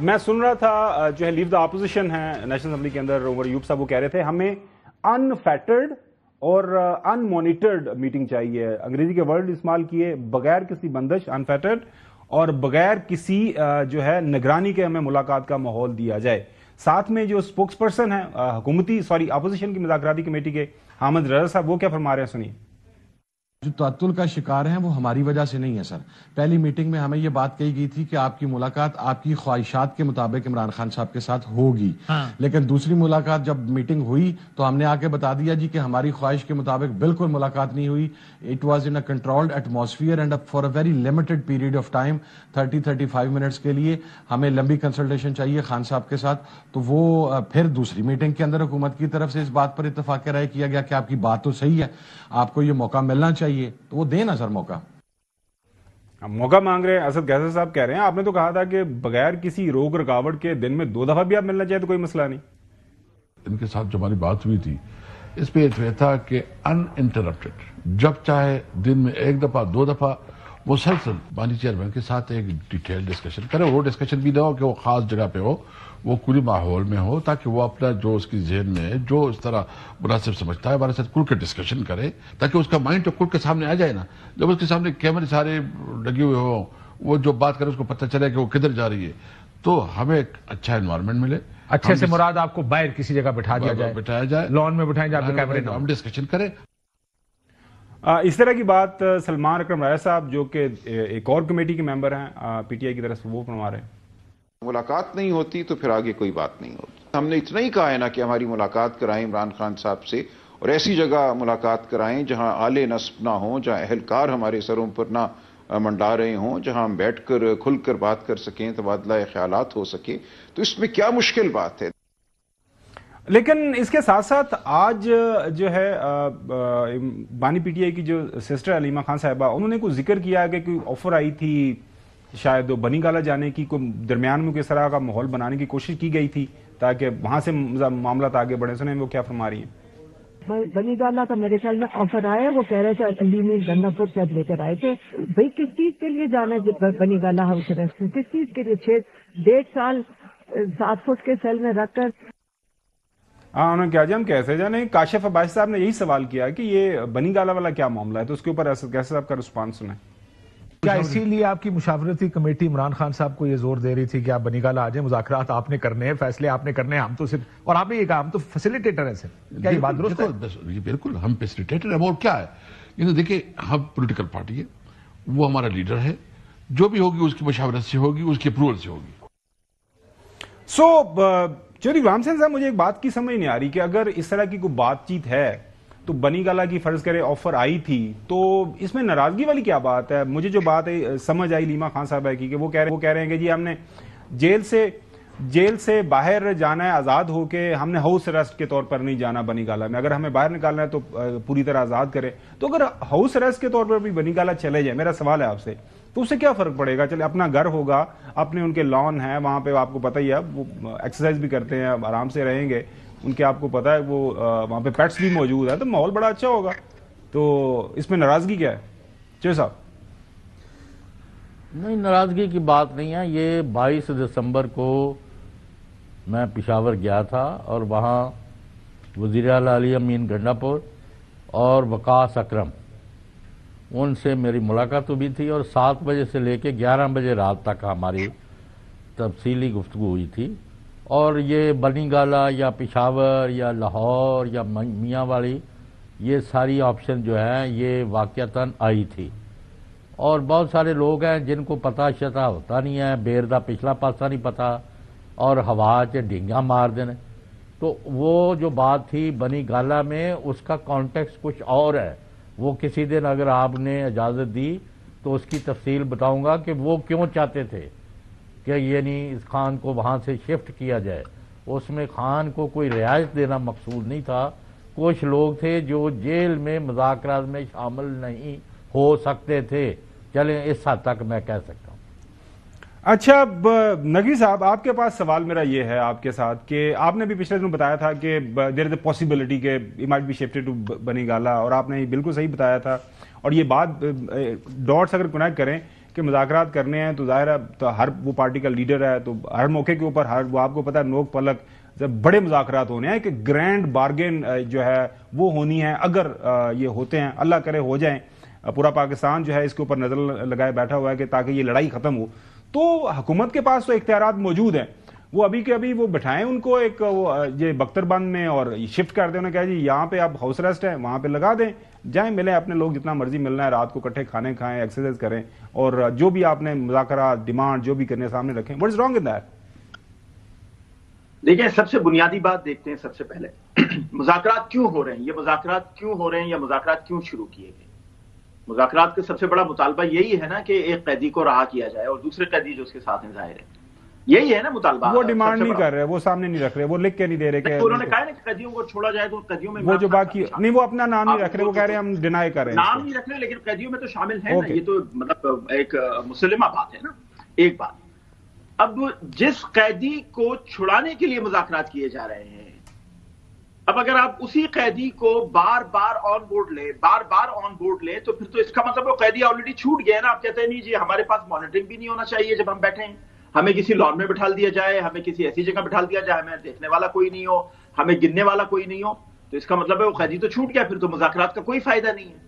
میں سن رہا تھا جو ہے لیو دا اپوزیشن ہے نیشنل اسمبلی کے اندر عمر ایوب صاحب وہ کہہ رہے تھے ہمیں انفیٹرڈ اور ان مانیٹرڈ میٹنگ چاہیے. انگریزی کے ورڈ استعمال کیے, بغیر کسی بندش انفیٹرڈ اور بغیر کسی جو ہے نگرانی کے ہمیں ملاقات کا ماحول دیا جائے. ساتھ میں جو اسپوکس پرسن ہے اپوزیشن کی مذاکراتی کمیٹی کے حامد رضا صاحب وہ کیا فرما رہے ہیں سنیے. جو تعطل کا شکار ہیں وہ ہماری وجہ سے نہیں ہے سر. پہلی میٹنگ میں ہمیں یہ بات کہی گئی تھی کہ آپ کی ملاقات آپ کی خواہشات کے مطابق عمران خان صاحب کے ساتھ ہوگی, لیکن دوسری ملاقات جب میٹنگ ہوئی تو ہم نے آ کے بتا دیا جی کہ ہماری خواہش کے مطابق بالکل ملاقات نہیں ہوئی. It was in a controlled atmosphere and for a very limited period of time 30-35 minutes کے لیے ہمیں لمبی کنسلٹیشن چاہیے خان صاحب کے ساتھ. تو وہ پھر دوسری میٹنگ کے اندر حکومت کی طرف سے اس بات پر اتفاق رائے کیا گیا کہ آپ کی بات تو صحیح ہے, آپ کو یہ موقع ملنا چاہیے, تو وہ دیں نا سر موقع. موقع مانگ رہے ہیں. اسد قیصر صاحب کہہ رہے ہیں آپ نے تو کہا تھا کہ بغیر کسی روک رکاوٹ کے دن میں 2 دفعہ بھی آپ ملنا چاہے تو کوئی مسئلہ نہیں. ان کے ساتھ جو ہماری بات ہوئی تھی اس پہ یہ تھا کہ ان انٹرپٹڈ جب چاہے دن میں 1 دفعہ 2 دفعہ مسلسل بانی چیئرمین کے ساتھ ایک ڈیٹیل ڈسکشن کرے. وہ ڈسکشن بھی نہ ہو کہ وہ خاص جگہ پہ ہو, وہ کلی ماحول میں ہو, تاکہ وہ اپنا جو اس کی ذہن میں جو اس طرح مناسب سمجھتا ہے ہمارے ساتھ کھل کے ڈسکشن کرے, تاکہ اس کا مائنڈ تو کھل کے سامنے آ جائے نا. جب اس کے سامنے کیمرے سارے لگے ہوئے ہوں, وہ جو بات کرے اس کو پتہ چلے کہ وہ کدھر جا رہی ہے, تو ہمیں ایک اچھا انوائرمنٹ ملے. اچھے سے مراد آپ کو باہر کسی جگہ بٹھایا جائے, لان میں بٹھائیں جائے, کیمرے ہم ڈسکشن کریں. اس طرح کی بات سلمان اکرم رائے صاحب جو کہ ایک اور کمیٹی کے ممبر ہیں پی ٹی آئی کی طرف سے, وہ فرما رہے ہیں ملاقات نہیں ہوتی تو پھر آگے کوئی بات نہیں ہوتی. ہم نے اتنا ہی کہا ہے نا کہ ہماری ملاقات کرائیں عمران خان صاحب سے, اور ایسی جگہ ملاقات کرائیں جہاں آلے نصب نہ ہوں, جہاں اہلکار ہمارے سروں پر نہ منڈا رہے ہوں, جہاں ہم بیٹھ کر کھل کر بات کر سکیں, تبادلہ خیالات ہو سکے. تو اس میں کیا مشکل بات ہے. لیکن اس کے ساتھ ساتھ آج جو ہے بانی پی ٹی آئی کی جو سسٹر علیمہ خان صاحبہ, انہوں نے کوئی ذکر کیا کہ کوئی آفر آئی تھی شاید بنی گالہ جانے کی, کوئی درمیان میں کس طرح کا ماحول بنانے کی کوشش کی گئی تھی تاکہ وہاں سے معاملات آگے بڑھیں. سنیں وہ کیا فرما رہی ہیں. بنی گالہ کا میرے خیال میں آفر آیا, وہ کہہ رہے تھے علی میں گنگا پور سے لے کر آئے تھے. بھائی کس چیز کے لیے جانا ہے بنی گالہ ہاؤس ریسٹ میں, کس چیز کے لیے 1.5 سال 7 فٹ کے سیل میں رکھ کر. انہوں نے کیا جی ہم کیسے جانے. کاشف عباسی صاحب نے یہی سوال کیا کہ یہ بنی گالہ والا کیا معاملہ ہے, تو اس کے اوپر اسد قیصر صاحب کا رسپانس سنیں. کیا اسی لیے آپ کی مشاورتی کمیٹی عمران خان صاحب کو یہ زور دے رہی تھی کہ آپ بنی گالہ آ جائیں, مذاکرات آپ نے کرنے ہیں, فیصلے آپ نے کرنے ہیں, ہم تو صرف, اور آپ نے یہ کہا ہم تو فیسیلیٹیٹر ہیں سر, کیا یہ بات درست ہے؟ بالکل ہم فیسیلیٹیٹر ہیں. اور کیا ہے, یعنی دیکھیں ہم پولیٹیکل پارٹی ہے, وہ ہمارا لیڈر ہے, جو بھی ہوگی اس کی مشاورت سے ہوگی, اس کی اپروول سے ہوگی. چودھری غلام حسین صاحب مجھے ایک بات کی سمجھ نہیں آ رہی کہ اگر اس طرح کی کوئی بات چیت ہے تو بنی گالہ کی فرض کرے آفر آئی تھی, تو اس میں ناراضگی والی کیا بات ہے. مجھے جو بات سمجھ آئی لیما خان صاحبہ کی کہ وہ کہہ رہے ہیں کہ جی ہم نے جیل سے باہر جانا ہے آزاد ہو کے, ہم نے ہاؤس اریسٹ کے طور پر نہیں جانا بنی گالہ میں, اگر ہمیں باہر نکالنا ہے تو پوری طرح آزاد کرے. تو اگر ہاؤس اریسٹ کے طور پر بھی بنی گالہ چلے جائے, میرا سوال ہے آپ سے, تو اس سے کیا فرق پڑے گا. چلے اپنا گھر ہوگا, اپنے ان کے لان ہے, وہاں پہ آپ کو پتہ ہی ہے وہ ایکسرسائز بھی کرتے ہیں, آرام سے رہیں گے, ان کے آپ کو پتا ہے وہ وہاں پہ پیٹس بھی موجود ہے, تو ماحول بڑا اچھا ہوگا. تو اس میں ناراضگی کیا ہے چودھری صاحب؟ نہیں, ناراضگی کی بات نہیں ہے. یہ 22 دسمبر کو میں پشاور گیا تھا اور وہاں وزیر اعلیٰ علی امین گنڈا پور اور وقاص اکرم, ان سے میری ملاقات بھی تھی, اور 7 بجے سے لے کے 11 بجے رات تک ہماری تفصیلی گفتگو ہوئی تھی. اور یہ بنی گالہ یا پشاور یا لاہور یا میاں والی, یہ ساری آپشن جو ہیں یہ واقعتاً آئی تھی. اور بہت سارے لوگ ہیں جن کو پتہ شتہ ہوتا نہیں ہے, بیر دا پچھلا پاسا نہیں پتا, اور ہوا چ ڈینگا مار دینے. تو وہ جو بات تھی بنی گالہ میں, اس کا کانٹیکسٹ کچھ اور ہے. وہ کسی دن اگر آپ نے اجازت دی تو اس کی تفصیل بتاؤں گا کہ وہ کیوں چاہتے تھے کہ یعنی اس خان کو وہاں سے شفٹ کیا جائے. اس میں خان کو کوئی رعایت دینا مقصود نہیں تھا. کچھ لوگ تھے جو جیل میں مذاکرات میں شامل نہیں ہو سکتے تھے. چلیں اس حد تک میں کہہ سکتا ہوں. اچھا نقوی صاحب, آپ کے پاس سوال میرا یہ ہے آپ کے ساتھ کہ آپ نے بھی پچھلے دنوں بتایا تھا کہ دیر از اے پاسبلٹی کہ it might be shifted to Bani Gala, اور آپ نے بالکل صحیح بتایا تھا. اور یہ بات ڈاٹس اگر کنیکٹ کریں کہ مذاکرات کرنے ہیں تو ظاہر ہے تو ہر وہ پارٹی کا لیڈر ہے تو ہر موقع کے اوپر وہ آپ کو پتا ہے نوک پلک بڑے مذاکرات ہونے ہیں کہ گرینڈ بارگین جو ہے وہ ہونی ہے. اگر یہ ہوتے ہیں اللہ کرے ہو جائیں, پورا پاکستان جو ہے اس کے اوپر نظر لگائے بیٹھا ہوا ہے کہ تاکہ یہ لڑائی ختم ہو, تو حکومت کے پاس تو اختیارات موجود ہیں. وہ ابھی کے ابھی وہ بٹھائیں ان کو ایک یہ بختر بند میں اور شفٹ کر دیں, انہیں کہا جی یہاں پہ آپ ہاؤس ریسٹ ہے وہاں پہ لگا دیں, جائیں ملیں اپنے لوگ جتنا مرضی ملنا ہے, رات کو کٹھے کھانے کھائیں, ایکسرسائز کریں, اور جو بھی آپ نے مذاکرات ڈیمانڈ جو بھی کرنے سامنے رکھیں. What is wrong in that? دیکھیں سب سے بنیادی بات دیکھتے ہیں سب سے پہلے مذاکرات کیوں ہو رہے ہیں, یہ مذاکرات کیوں ہو رہے ہیں یا مذاکرات کیوں شروع کیے گئے. مذاکرات کا سب سے بڑا مطالبہ یہی ہے نا کہ ایک قیدی کو رہا کیا جائے اور دوسرے قیدی جو اس کے ساتھ ہیں ظاہر ہے یہی ہے نا مطالبہ. وہ ڈیمانڈ نہیں کر رہے, وہ سامنے نہیں رکھ رہے, وہ لکھ کے نہیں دے رہے کہ انہوں نے کہا نا کہ قیدیوں کو چھوڑا جائے تو قیدیوں میں وہ جو باقی نہیں وہ اپنا نام نہیں رکھ رہے, وہ کہہ رہے ہیں ہم ڈینائی کر رہے ہیں, نام نہیں رکھ رہے لیکن قیدیوں میں تو شامل ہیں نا. یہ تو مطلب ایک مسلمہ بات ہے نا. ایک بات, اب جس قیدی کو چھڑانے کے لیے مذاکرات کیے جا رہے ہیں, اب اگر آپ اسی قیدی کو بار بار آن بورڈ لیں تو پھر تو اس کا مطلب وہ قیدی آلریڈی چھوٹ گیا نا. آپ کہتے ہیں نہیں جی ہمارے پاس مانیٹرنگ بھی نہیں ہونا چاہیے جب ہم بیٹھے ہیں, ہمیں کسی لان میں بٹھا دیا جائے, ہمیں کسی ایسی جگہ بٹھا دیا جائے, ہمیں دیکھنے والا کوئی نہیں ہو, ہمیں گننے والا کوئی نہیں ہو, تو اس کا مطلب ہے وہ قیدی تو چھوٹ گیا, پھر تو مذاکرات کا کوئی فائدہ نہیں ہے.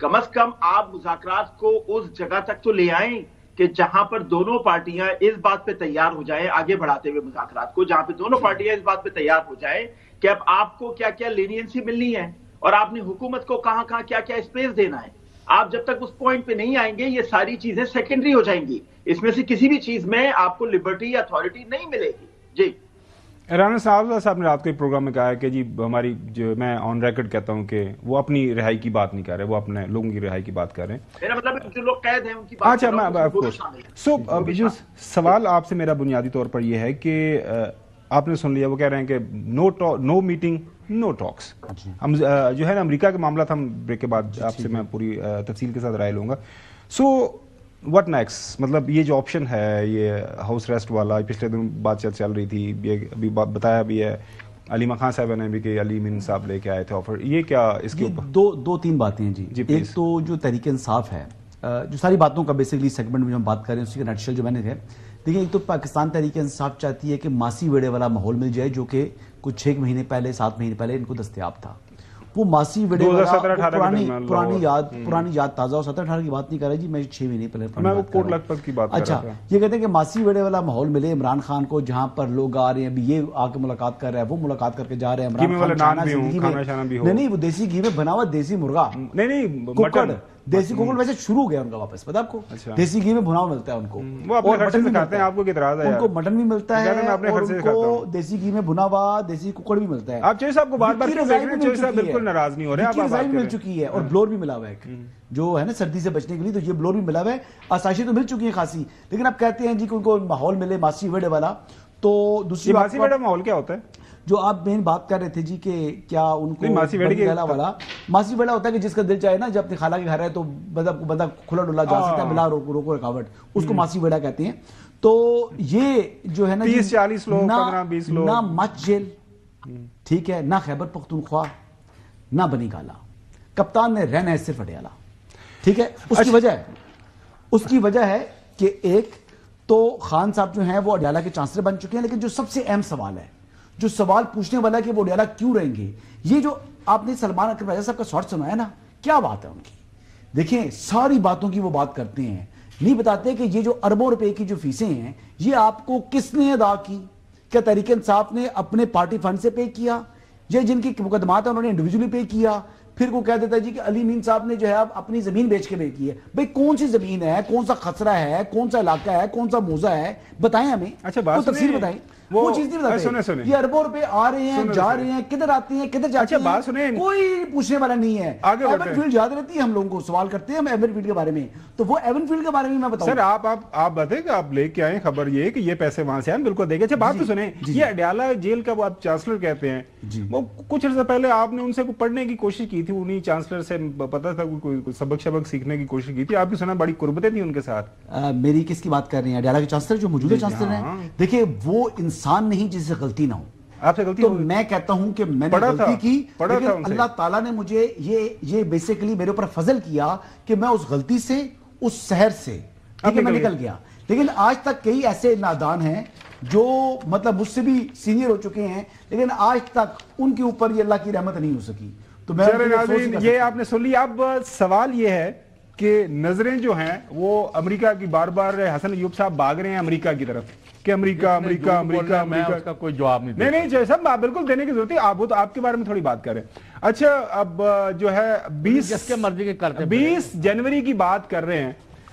کم از کم آپ مذاکرات کو اس جگہ تک تو لے آئیں کہ جہاں پر دونوں پارٹیاں اس بات پہ تیار ہو جائیں, آگے بڑھاتے ہوئے مذاکرات کو, جہاں پہ دونوں پارٹیاں اس بات پہ تیار ہو جائیں کہ اب آپ کو کیا کیا لینینسی ملنی ہے اور آپ نے حکومت کو کہاں کہاں کیا کیا اسپیس دینا ہے. آپ جب تک اس پوائنٹ پہ نہیں آئیں گے یہ ساری چیزیں سیکنڈری ہو جائیں گی. اس میں سے کسی بھی چیز میں آپ کو لبرٹی یا اتھارٹی نہیں ملے گی. جی رانا صاحب نے رات کے پروگرام میں کہا ہے کہ جی ہماری جو میں آن ریکارڈ کہتا ہوں کہ وہ اپنی رہائی کی بات نہیں کر رہے, وہ اپنے لوگوں کی رہائی کی بات کر رہے ہیں. میرا مطلب جو لوگ قید ہیں ان کی بات. اچھا سوال آپ سے میرا بنیادی طور پر یہ ہے کہ آپ نے سن لیا وہ کہہ رہے ہیں کہ نو میٹنگ نو ٹاکس. ہم جو ہے نا امریکہ کے معاملات ہم بریک کے بعد آپ سے میں پوری تفصیل کے ساتھ رائے لوں گا. سو وٹ نیکسٹ, مطلب یہ جو آپشن ہے یہ ہاؤس ریسٹ والا, پچھلے دن بات چل رہی تھی, ابھی بتایا بھی ہے علیمہ خان صاحب نے بھی کہ علی امین صاحب لے کے آئے تھے آفر, یہ کیا اس کے اوپر دو تین باتیں ہیں جی. ایک تو جو تحریک انصاف ہے, جو ساری باتوں کا بیسیکلی سیگمنٹ میں ہم بات کر رہے ہیں اسی کا نٹشل جو میں نے ہے. دیکھیں ایک تو پاکستان تحریک انصاف چاہتی ہے کہ ماسی ویڑے والا ماحول مل جائے جو کہ کچھ 6 مہینے پہلے 7 مہینے پہلے ان کو دستیاب تھا. وہ ماسی ویڑے والا پرانی یاد تازہ ہو. 17-18 کی بات نہیں کر رہا جی, میں 6 مہینے پہلے. اچھا یہ کہتے ہیں کہ ماسی ویڑے والا ماحول ملے عمران خان کو, جہاں پر لوگ آ رہے ہیں, ابھی یہ آ کے ملاقات کر رہا ہے, وہ ملاقات کر کے جا رہے ہیں. عمران خان نہیں وہ دیسی گھی میں بنا ہوا دیسی مرغا, نہیں دیسی کوکڑ ویسے شروع ہو گیا ان کا واپس, پتا آپ کو دیسی گھی میں بھنا ہوا ملتا ہے ان کو, اور مٹن بھی کھاتے ہیں. آپ کو اعتراض ہے, ان کو مٹن بھی ملتا ہے اور ان کو دیسی گھی میں بھنا ہوا دیسی کوکڑ بھی ملتا ہے. آپ چوہے صاحب کو بار بار بالکل ناراض نہیں ہو رہے, آپ رضائی مل چکی ہے اور بلور بھی ملا ہوا ہے جو ہے نا سردی سے بچنے کے لیے, تو یہ بلور بھی ملا ہوا ہے. آسائشیں تو مل چکی ہیں خاصی, لیکن آپ کہتے ہیں جی کہ ان کو ماحول ملے ماسی ویڑے والا. تو دوسری ماسی ویڑے ماحول کیا ہوتا ہے جو آپ مین بات کر رہے تھے جی کہ کیا ان کو ماسی ویڑا ہوتا ہے کہ جس کا دل چاہے نا جب اپنی خالہ کے گھر ہے تو بندہ کھلا ڈلا جا سکتا ہے بلا روکو رکاوٹ, اس کو ماسی ویڑا کہتے ہیں. تو یہ جو ہے نا 30-40 لوگ 15-20 لوگ, نہ مچ جیل ٹھیک ہے, نہ خیبر پختونخوا, نہ بنی گالا, کپتان نے رہنا ہے صرف اڈیالہ. ٹھیک ہے, اس کی وجہ ہے کہ ایک تو خان صاحب جو ہیں وہ اڈیالہ کے چانسلر بن چکے ہیں, لیکن جو سب سے اہم سوال ہے, جو سوال پوچھنے والا ہے کہ وہ اڈیالہ کیوں رہیں گے, یہ جو آپ نے سلمان اکرم راجہ صاحب کا شارٹ سنا ہے نا, کیا بات ہے ان کی. دیکھیں ساری باتوں کی وہ بات کرتے ہیں, نہیں بتاتے کہ یہ جو اربوں روپے کی جو فیسیں ہیں یہ آپ کو کس نے ادا کی. کیا تحریک انصاف نے اپنے پارٹی فنڈ سے پے کیا, یا جن کی مقدمات ہیں انہوں نے انڈیویجولی پے کیا. پھر وہ کہہ دیتا ہے جی کہ علی امین صاحب نے جو ہے اپنی زمین بیچ کے پے کی ہے. بھئی کون سی زمین ہے, کون سا خسرہ ہے, کون سا علاقہ ہے, کون سا موزہ ہے, بتائیں ہمیں. اچھا وہ تفصیل بتائیں. وہ چیز نہیں بتاتے, یہ اربوں روپے آ رہے ہیں جا رہے ہیں, کدھر آتے ہیں کدھر جاتے ہیں, کوئی پوچھنے والا نہیں ہے. ایون فیلڈ یاد رہتی ہے ہم لوگوں کو, سوال کرتے ہیں ہم ایون فیلڈ کے بارے میں, تو وہ ایون فیلڈ کے بارے میں بتاؤں. سر آپ بتائیں کہ آپ لے کے آئیں خبر یہ کہ یہ پیسے وہاں سے آئیں, بالکل دیکھیں. اچھا بات تو سنیں, یہ اڈیالہ جیل کا وہ آپ چانسلر کہتے ہیں, وہ کچھ عرصہ پہلے آپ نے ان سے پڑھنے کی کوشش کی تھی, انہیں چانسلر سے پتا تھا کوئی سبق سیکھنے کی کوشش کی تھی, آپ کی سنا بڑی قربتیں تھیں ان کے ساتھ. میری کس کی بات کر رہے ہیں, اڈیالہ کے چانسلر جو موجودہ چانسلر ہیں. دیکھیں وہ انسان نہیں جس سے غلطی نہ ہو. آپ سے غلطی تو میں کہتا ہوں کہ میں نے غلطی کی, لیکن اللہ تعالیٰ نے مجھے یہ بیسیکلی میرے اوپر فضل کیا کہ میں اس غلطی سے, اس سحر سے ٹھیک ہے میں نکل گیا. لیکن آج تک کئی ایسے نادان ہیں جو مطلب مجھ سے بھی سینئر ہو چکے ہیں لیکن آج تک ان کے اوپر یہ اللہ کی رحمت نہیں ہو سکی. تو میں یہ آپ نے سن لی. اب سوال یہ ہے کہ نظریں جو ہیں وہ امریکہ کی بار بار حسن ایوب صاحب بھاگ رہے ہیں امریکہ کی طرف کہ امریکہ امریکہ امریکہ میں اس کا کوئی جواب نہیں جی صاحب آپ بالکل دینے کی ضرورت ہے. آپ آپ کے بارے میں تھوڑی بات کر رہے ہیں. اچھا اب جو ہے 20 جنوری کی بات کر رہے ہیں.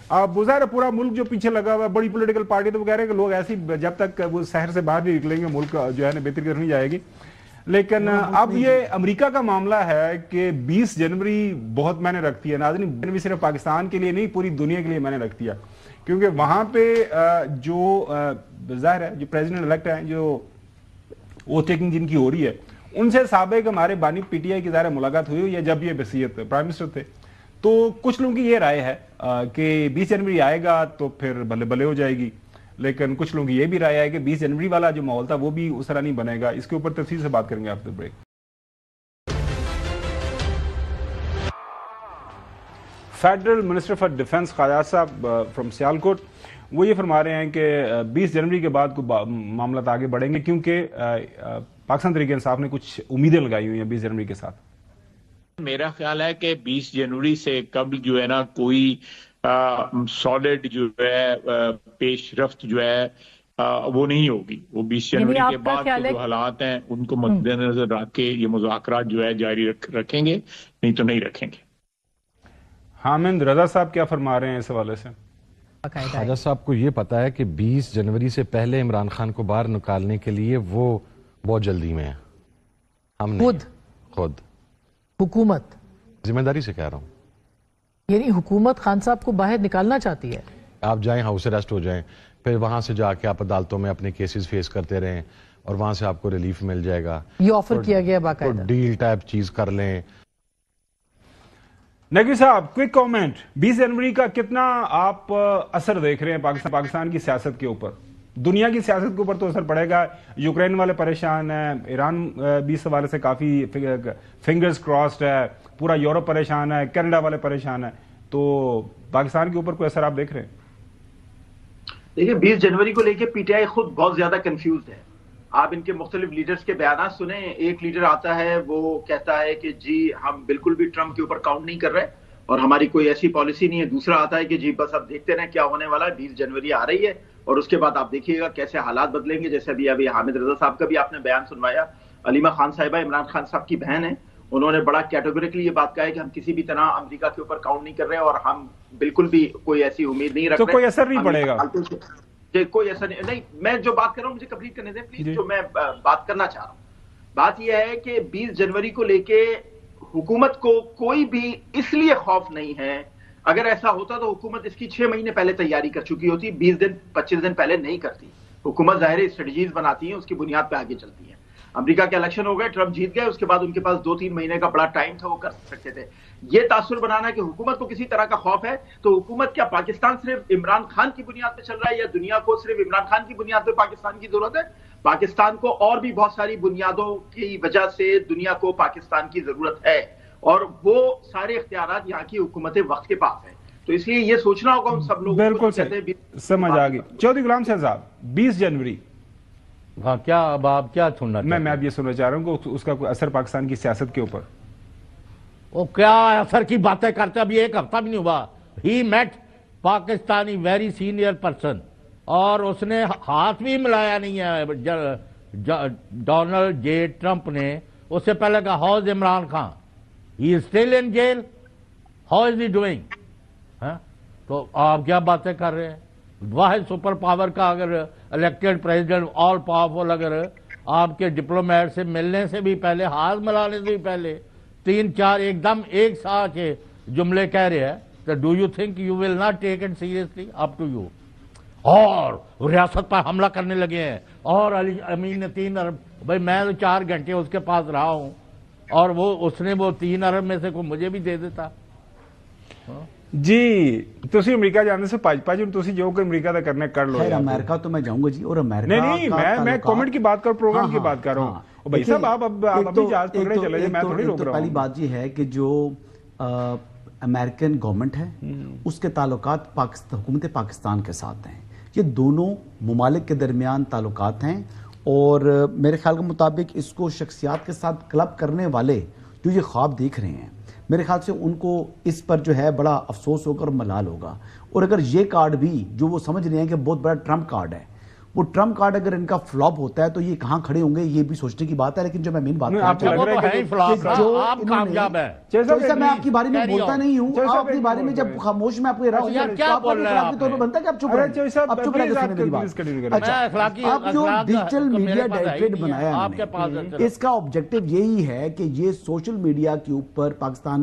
اب ظاہر پورا ملک جو پیچھے لگا ہوا ہے بڑی پولیٹیکل پارٹی تو وہ کہہ رہے ہیں کہ لوگ ایسی جب تک وہ شہر سے باہر نہیں نکلیں گے ملک جو ہے نا بہتری کرنی جائے گی. لیکن اب یہ امریکہ کا معاملہ ہے کہ 20 جنوری بہت معنی رکھتی ہے. ناظرین جنوری صرف پاکستان کے لیے نہیں پوری دنیا کے لیے معنی رکھتی ہے کیونکہ وہاں پہ جو ظاہر ہے جو پریزیڈنٹ الیکٹ ہیں جو اوتھ ٹیکنگ جن کی ہو رہی ہے ان سے سابق ہمارے بانی پی ٹی آئی کی ظاہر ملاقات ہوئی ہوئی ہے جب یہ بصیرت پرائم منسٹر تھے. تو کچھ لوگوں کی یہ رائے ہے کہ 20 جنوری آئے گا تو پھر بھلے بھلے ہو جائے گی. لیکن کچھ لوگوں کی یہ بھی رائے ہے کہ 20 جنوری والا جو ماحول تھا وہ بھی اس طرح نہیں بنے گا. اس کے اوپر تفصیل سے بات کریں گے after break. Federal minister for defence Khawaja صاحب فرام سیالکوٹ وہ یہ فرما رہے ہیں کہ 20 جنوری کے بعد معاملات آگے بڑھیں گے کیونکہ پاکستان تحریک انصاف نے کچھ امیدیں لگائی ہوئی ہیں 20 جنوری کے ساتھ. میرا خیال ہے کہ 20 جنوری سے قبل جو ہے نا کوئی سالڈ جو ہے پیش رفت جو ہے وہ نہیں ہوگی. وہ 20 جنوری کے بعد جو حالات ہیں ان کو مد نظر رکھ کے یہ مذاکرات جو ہے جاری رکھیں گے نہیں تو نہیں رکھیں گے. حامد رضا صاحب کیا فرما رہے ہیں اس حوالے سے؟ خواجہ صاحب کو یہ پتا ہے کہ 20 جنوری سے پہلے عمران خان کو باہر نکالنے کے لیے وہ بہت جلدی میں ہے. ہم خود حکومت ذمہ داری سے کہہ رہا ہوں یعنی حکومت خان صاحب کو باہر نکالنا چاہتی ہے. آپ جائیں ہاؤس اریسٹ ہو جائیں پھر وہاں سے جا کے آپ عدالتوں میں اپنے کیسز فیس کرتے رہیں اور وہاں سے آپ کو ریلیف مل جائے گا. یہ آفر کیا گیا باقاعدہ ڈیل ٹائپ چیز کر لیں. نقوی صاحب کوئک کامنٹ 20 جنوری کا کتنا آپ اثر دیکھ رہے ہیں پاکستان کی سیاست کے اوپر؟ دنیا کی سیاست کے اوپر تو اثر پڑے گا. یوکرین والے پریشان ہیں, ایران بھی اس حوالے سے کافی فنگرز کراسڈ ہے, پورا یورپ پریشان ہے, کینیڈا والے پریشان ہیں. تو پاکستان کے اوپر کوئی اثر آپ دیکھ رہے ہیں؟ دیکھیں 20 جنوری کو لے کے پی ٹی آئی خود بہت زیادہ کنفیوزڈ ہے. آپ ان کے مختلف لیڈرز کے بیانات سنیں. ایک لیڈر آتا ہے وہ کہتا ہے کہ جی ہم بالکل بھی ٹرمپ کے اوپر کاؤنٹ نہیں کر رہے اور ہماری کوئی ایسی پالیسی نہیں ہے. دوسرا آتا ہے کہ جی بس اب دیکھتے رہیں کیا ہونے والا ہے, 20 جنوری آ رہی ہے اور اس کے بعد آپ دیکھیے گا کیسے حالات بدلیں گے. جیسے ابھی حامد رضا صاحب کا بھی آپ نے بیان سنوایا. علیمہ خان صاحبہ عمران خان صاحب کی بہن ہیں, انہوں نے بڑا کیٹیگوریکلی یہ بات کہا ہے کہ ہم کسی بھی طرح امریکہ کے اوپر کاؤنٹ نہیں کر رہے اور ہم بالکل بھی کوئی ایسی امید نہیں رکھ رہے. تو کوئی اثر نہیں پڑے گا؟ کوئی ایسا نہیں. میں جو بات کر رہا ہوں مجھے کمپلیٹ کرنے دیں پلیز. جو میں بات کرنا چاہ رہا ہوں بات یہ ہے کہ 20 جنوری کو لے کے حکومت کو کوئی بھی اس لیے خوف نہیں ہے. اگر ایسا ہوتا تو حکومت اس کی 6 مہینے پہلے تیاری کر چکی ہوتی. 20 دن 25 دن پہلے نہیں کرتی. حکومت ظاہر اسٹریٹجیز بناتی ہیں, اس کی بنیاد پہ آگے چلتی ہیں. امریکہ کے الیکشن ہو گئے, ٹرمپ جیت گئے, اس کے بعد ان کے پاس 2-3 مہینے کا بڑا ٹائم تھا, وہ کر سکتے تھے. یہ تاثر بنانا کہ حکومت کو کسی طرح کا خوف ہے تو حکومت کیا پاکستان صرف عمران خان کی بنیاد پہ چل رہا ہے یا دنیا کو صرف عمران خان کی بنیاد پہ پاکستان کی ضرورت ہے؟ پاکستان کو اور بھی بہت ساری بنیادوں کی وجہ سے دنیا کو پاکستان کی ضرورت ہے اور وہ سارے اختیارات یہاں کی حکومت وقت کے پاس ہیں. تو اس لیے یہ سوچنا ہوگا ان سب لوگوں کو. بالکل سمجھ آ گئی. چودھری غلام صاحب 20 جنوری ہاں کیا اب آپ کیا سننا چاہتے ہیں؟ میں اب یہ سننا چاہ رہا ہوں کہ اس کا کوئی اثر پاکستان کی سیاست کے اوپر. وہ کیا اثر کی باتیں کرتے, ابھی 1 ہفتہ بھی نہیں ہوا. He met Pakistani very senior person اور اس نے ہاتھ بھی ملایا نہیں ہے ڈونلڈ جے ٹرمپ نے. اس سے پہلے کہا how is Imran Khan, he is still in jail, how is he doing. تو آپ کیا باتیں کر رہے ہیں؟ واحد سپر پاور کا اگر الیکٹڈ پریزیڈنٹ آل پاورفل اگر آپ کے ڈپلومیٹ سے ملنے سے بھی پہلے, ہاتھ ملانے سے بھی پہلے 3-4 ایک دم ایک ساتھ کے جملے کہہ رہے ہیں تو do you think you will not take it seriously? Up to you. اور ریاست پر حملہ کرنے لگے ہیں اور علی امین نے 3 ارب, بھائی میں تو 4 گھنٹے اس کے پاس رہا ہوں اور اس نے وہ 3 ارب میں سے کوئی مجھے بھی دے دیتا. جی تسی امریکہ جانے سے پاج تسی جو کہ امریکہ دا کرنے کر لو. خیر امریکہ تو میں جاؤں گا جی, اور امریکہ نہیں میں کامنٹ کی بات کر, پروگرام کی بات کر رہا ہوں. بھائی صاحب آپ ابھی جہاز پکڑے چلے جائیں, میں تھوڑی روک رہا ہوں. پہلی بات یہ ہے کہ جو امریکن گورنمنٹ ہے، اس کے تعلقات حکومت پاکستان کے ساتھ ہیں. یہ دونوں ممالک کے درمیان تعلقات ہیں، اور میرے خیال کے مطابق اس کو شخصیات کے ساتھ کلب کرنے والے جو یہ خواب دیکھ رہے ہیں، میرے خیال سے ان کو اس پر جو ہے بڑا افسوس ہوگا اور ملال ہوگا. اور اگر یہ کارڈ بھی جو وہ سمجھ رہے ہیں کہ بہت بڑا ٹرمپ کارڈ ہے، وہ ٹرمپ کارڈ اگر ان کا فلاپ ہوتا ہے تو یہ کہاں کھڑے ہوں گے، یہ بھی سوچنے کی بات ہے. لیکن جو میں مین بات میں آپ کے بارے میں بولتا نہیں ہوں، آپ کے بارے میں جب خاموش میں آپ کو بنتا ہے کہ آپ چپ رہے. اب جو ڈیجیٹل میڈیا ڈائریکٹریٹ بنایا ہے، اس کا آبجیکٹو یہی ہے کہ یہ سوشل میڈیا کے اوپر پاکستان